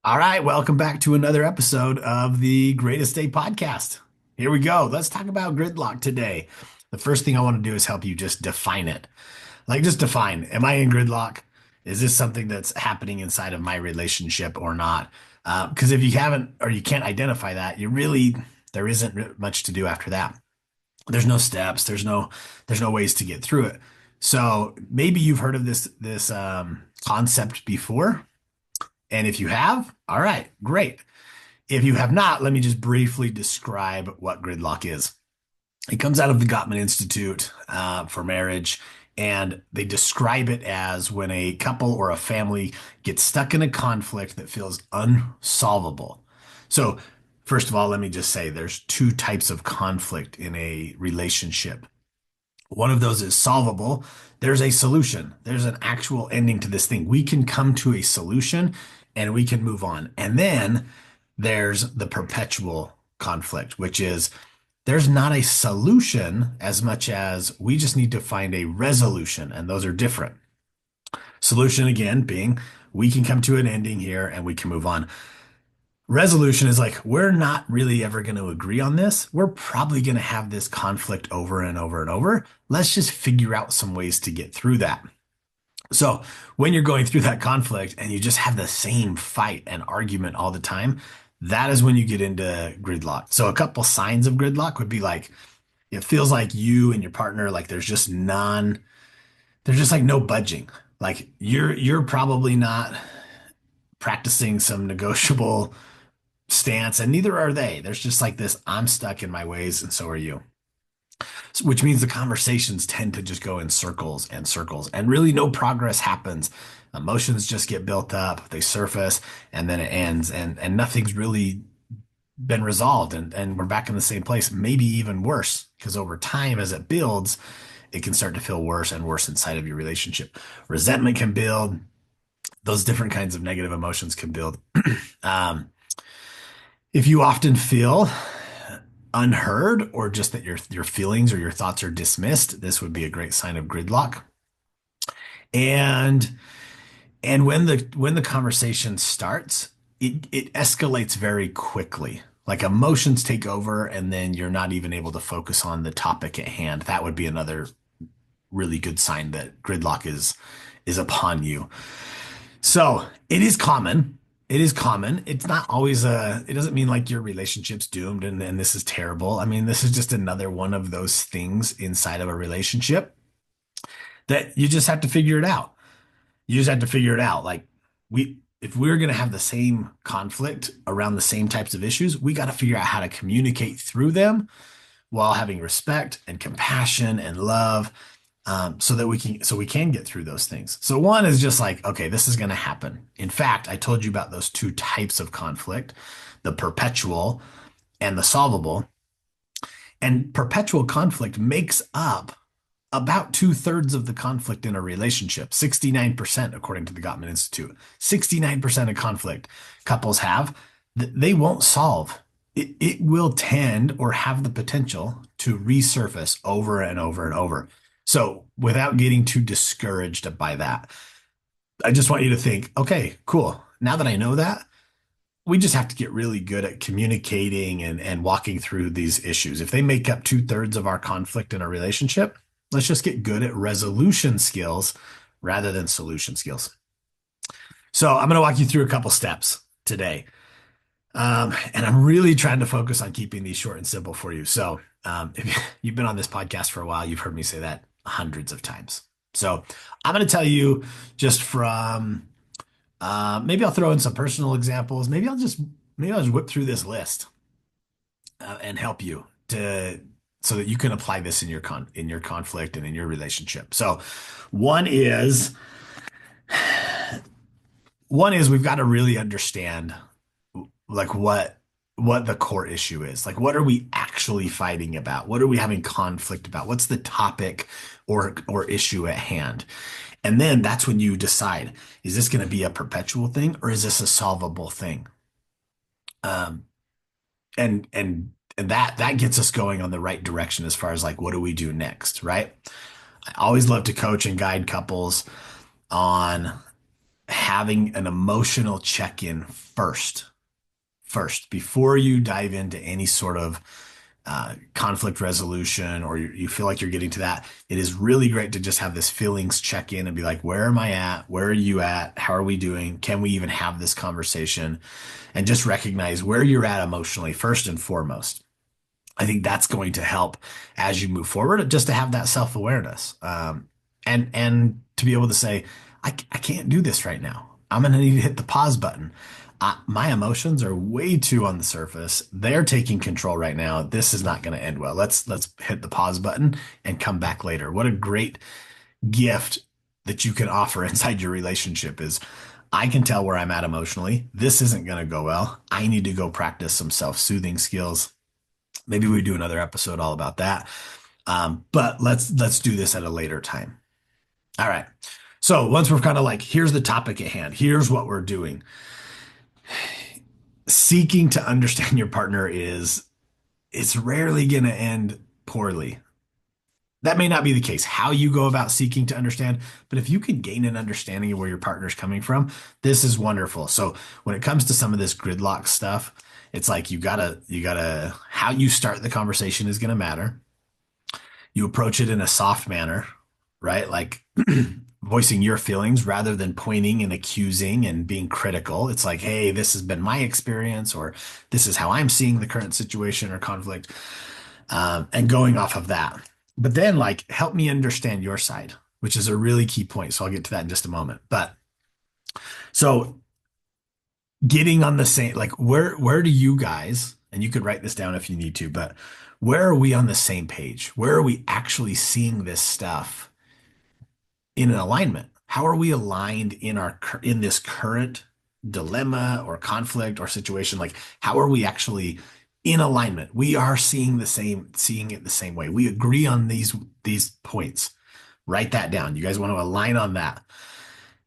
All right, welcome back to another episode of the Greatest Day podcast. Here we go. Let's talk about gridlock today. The first thing I want to do is help you just define it. Like, just define, am I in gridlock? Is this something that's happening inside of my relationship or not? Because if you haven't or you can't identify that, there isn't much to do after that. There's no steps. There's no ways to get through it. So maybe you've heard of this concept before. And if you have, all right, great. If you have not, let me just briefly describe what gridlock is. It comes out of the Gottman Institute for marriage, and they describe it as when a couple or a family gets stuck in a conflict that feels unsolvable. So, first of all, let me just say there's two types of conflict in a relationship. One of those is solvable. There's a solution. There's an actual ending to this thing. We can come to a solution and we can move on. And then there's the perpetual conflict, which is there's not a solution as much as we just need to find a resolution. And those are different. Solution, again, being we can come to an ending here and we can move on. Resolution is like, we're not really ever going to agree on this. We're probably going to have this conflict over and over and over. Let's just figure out some ways to get through that. So when you're going through that conflict and you just have the same fight and argument all the time, that is when you get into gridlock. So a couple signs of gridlock would be like, it feels like you and your partner, like there's just like no budging. Like you're probably not practicing some negotiable stance, and neither are they. There's just like this, I'm stuck in my ways, and so are you. Which means the conversations tend to just go in circles and circles, and really no progress happens. Emotions just get built up, they surface, and then it ends, and nothing's really been resolved, and we're back in the same place, maybe even worse, because over time, as it builds, it can start to feel worse and worse inside of your relationship. Resentment can build, those different kinds of negative emotions can build. um, if you often feel unheard or just that your feelings or your thoughts are dismissed, this would be a great sign of gridlock. And when the conversation starts, it escalates very quickly. Like emotions take over, and then you're not even able to focus on the topic at hand. That would be another really good sign that gridlock is upon you. So it is common. It is common. It's not always it doesn't mean like your relationship's doomed and this is terrible. I mean, this is just another one of those things inside of a relationship that you just have to figure it out. You just have to figure it out. Like if we're going to have the same conflict around the same types of issues, we got to figure out how to communicate through them while having respect and compassion and love, so we can get through those things. So one is just like, okay, this is going to happen. In fact, I told you about those two types of conflict, the perpetual and the solvable. And perpetual conflict makes up about two-thirds of the conflict in a relationship, 69%, according to the Gottman Institute. 69% of conflict couples have, they won't solve. It will tend or have the potential to resurface over and over and over. So without getting too discouraged by that, I just want you to think, okay, cool. Now that I know that, we just have to get really good at communicating and walking through these issues. If they make up two-thirds of our conflict in a relationship, let's just get good at resolution skills rather than solution skills. So I'm going to walk you through a couple steps today. And I'm really trying to focus on keeping these short and simple for you. So if you've been on this podcast for a while, you've heard me say that hundreds of times. So I'm going to tell you just from maybe I'll throw in some personal examples. Maybe I'll just whip through this list and help you to so that you can apply this in your conflict and in your relationship. So one is one is we've got to really understand like what the core issue is. Like what are we actually fighting about? What are we having conflict about? What's the topic or issue at hand? And then that's when you decide, is this going to be a perpetual thing or is this a solvable thing? Um, and that gets us going on the right direction as far as like what do we do next, right? I always love to coach and guide couples on having an emotional check-in first, before you dive into any sort of conflict resolution or you feel like you're getting to that, it is really great to just have this feelings check in and be like, where am I at? Where are you at? How are we doing? Can we even have this conversation? And just recognize where you're at emotionally first and foremost. I think that's going to help as you move forward, just to have that self-awareness. And to be able to say, I can't do this right now. I'm going to need to hit the pause button. My emotions are way too on the surface. They're taking control right now. This is not going to end well. Let's hit the pause button and come back later. What a great gift that you can offer inside your relationship is I can tell where I'm at emotionally. This isn't going to go well. I need to go practice some self-soothing skills. Maybe we do another episode all about that. But let's do this at a later time. All right. So once we're kind of like, here's the topic at hand, here's what we're doing. Seeking to understand your partner is it's rarely going to end poorly. That may not be the case, how you go about seeking to understand, but if you can gain an understanding of where your partner's coming from, this is wonderful. So when it comes to some of this gridlock stuff, it's like you gotta, how you start the conversation is going to matter. You approach it in a soft manner, right? Like voicing your feelings rather than pointing and accusing and being critical. It's like, hey, this has been my experience, or this is how I'm seeing the current situation or conflict, and going off of that. But then, like, help me understand your side, which is a really key point. So I'll get to that in just a moment. But so getting on the same, like, where do you guys, and you could write this down if you need to, but where are we on the same page? Where are we actually seeing this stuff in an alignment? How are we aligned in this current dilemma or conflict or situation? Like, how are we actually in alignment? We are seeing it the same way. We agree on these points. Write that down. You guys want to align on that.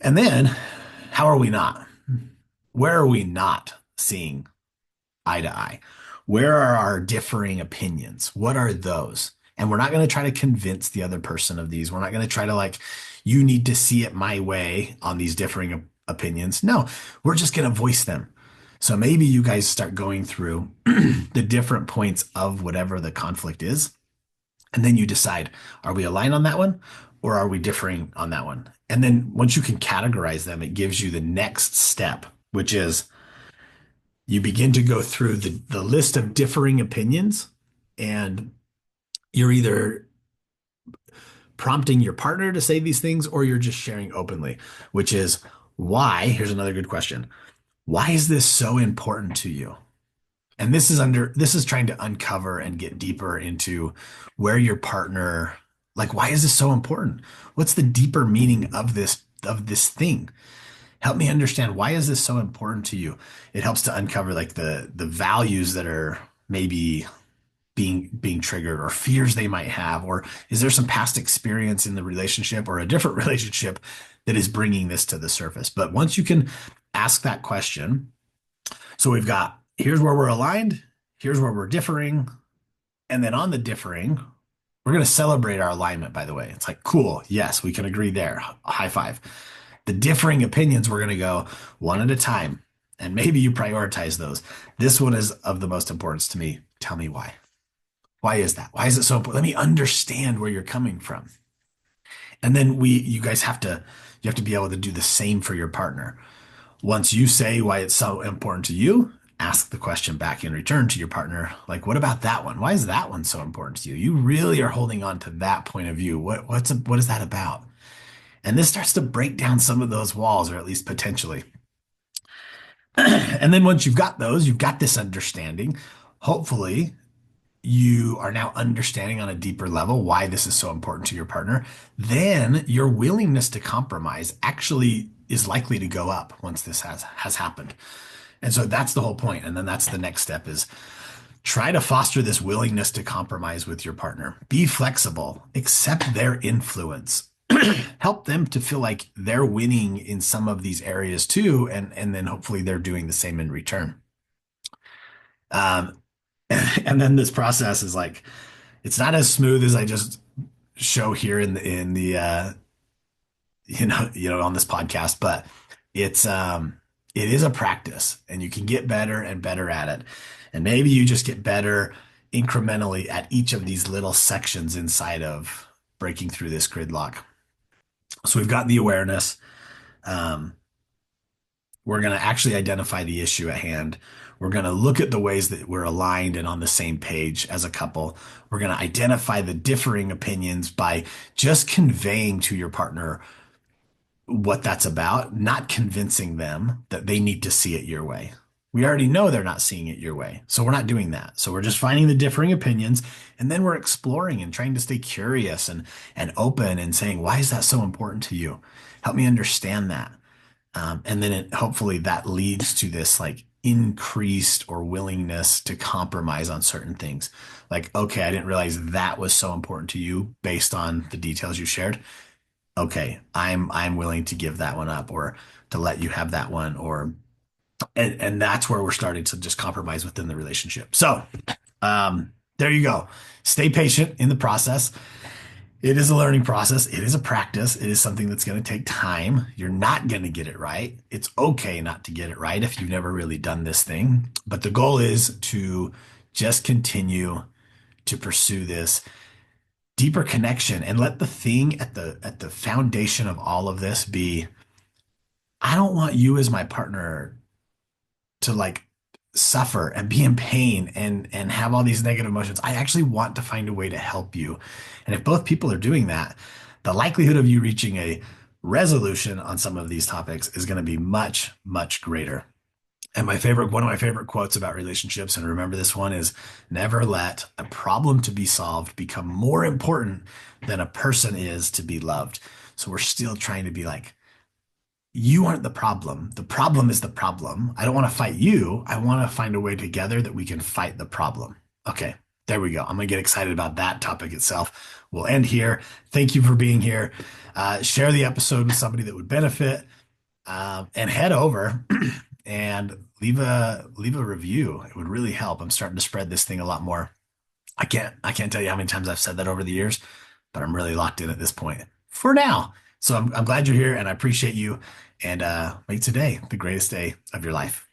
And then, how are we not? Where are we not seeing eye to eye? Where are our differing opinions? What are those? And we're not going to try to convince the other person of these. We're not going to try to like, you need to see it my way on these differing opinions. No, we're just going to voice them. So maybe you guys start going through the different points of whatever the conflict is. And then you decide, are we aligned on that one or are we differing on that one? And then once you can categorize them, it gives you the next step, which is you begin to go through the list of differing opinions, and you're either prompting your partner to say these things or you're just sharing openly, which is why. Here's another good question. Why is this so important to you? And this is trying to uncover and get deeper into where your partner, like, why is this so important? What's the deeper meaning of this thing? Help me understand, why is this so important to you? It helps to uncover like the values that are maybe being triggered, or fears they might have, or is there some past experience in the relationship or a different relationship that is bringing this to the surface? But once you can ask that question, so we've got, here's where we're aligned, here's where we're differing, and then on the differing, we're going to celebrate our alignment, by the way. It's like, cool, yes, we can agree there. High five. The differing opinions, we're going to go one at a time. And maybe you prioritize those. This one is of the most importance to me. Tell me why. Why is that? Why is it so important? Let me understand where you're coming from. And then you guys you have to be able to do the same for your partner. Once you say why it's so important to you, ask the question back in return to your partner. Like, what about that one? Why is that one so important to you? You really are holding on to that point of view. What is that about? And this starts to break down some of those walls, or at least potentially. And then once you've got those, you've got this understanding. Hopefully, you are now understanding on a deeper level why this is so important to your partner. Then your willingness to compromise actually is likely to go up once this has happened. And so that's the whole point. And then that's the next step, is try to foster this willingness to compromise with your partner. Be flexible, accept their influence. Help them to feel like they're winning in some of these areas too, and then hopefully they're doing the same in return. And then this process is like, it's not as smooth as I just show here in the on this podcast, but It's it is a practice and you can get better and better at it. And maybe you just get better incrementally at each of these little sections inside of breaking through this gridlock. So we've got the awareness. Um, we're going to actually identify the issue at hand. We're going to look at the ways that we're aligned and on the same page as a couple. We're going to identify the differing opinions by just conveying to your partner what that's about, not convincing them that they need to see it your way. We already know they're not seeing it your way. So we're not doing that. So we're just finding the differing opinions and then we're exploring and trying to stay curious and open and saying, why is that so important to you? Help me understand that. And then hopefully that leads to this like increased or willingness to compromise on certain things. Like, okay, I didn't realize that was so important to you based on the details you shared. Okay, I'm willing to give that one up or to let you have that one or and that's where we're starting to just compromise within the relationship. So, there you go. Stay patient in the process. It is a learning process. It is a practice. It is something that's going to take time. You're not going to get it right. It's okay not to get it right if you've never really done this thing. But the goal is to just continue to pursue this deeper connection and let the thing at the foundation of all of this be, I don't want you as my partner to like suffer and be in pain and have all these negative emotions. I actually want to find a way to help you. And if both people are doing that, the likelihood of you reaching a resolution on some of these topics is going to be much, much greater. And one of my favorite quotes about relationships, and remember this one, is never let a problem to be solved become more important than a person is to be loved. So we're still trying to be like, you aren't the problem. The problem is the problem. I don't want to fight you. I want to find a way together that we can fight the problem. Okay, there we go. I'm going to get excited about that topic itself. We'll end here. Thank you for being here. Share the episode with somebody that would benefit, and head over and leave a review. It would really help. I'm starting to spread this thing a lot more. I can't tell you how many times I've said that over the years, but I'm really locked in at this point for now. So I'm glad you're here and I appreciate you and make today the greatest day of your life.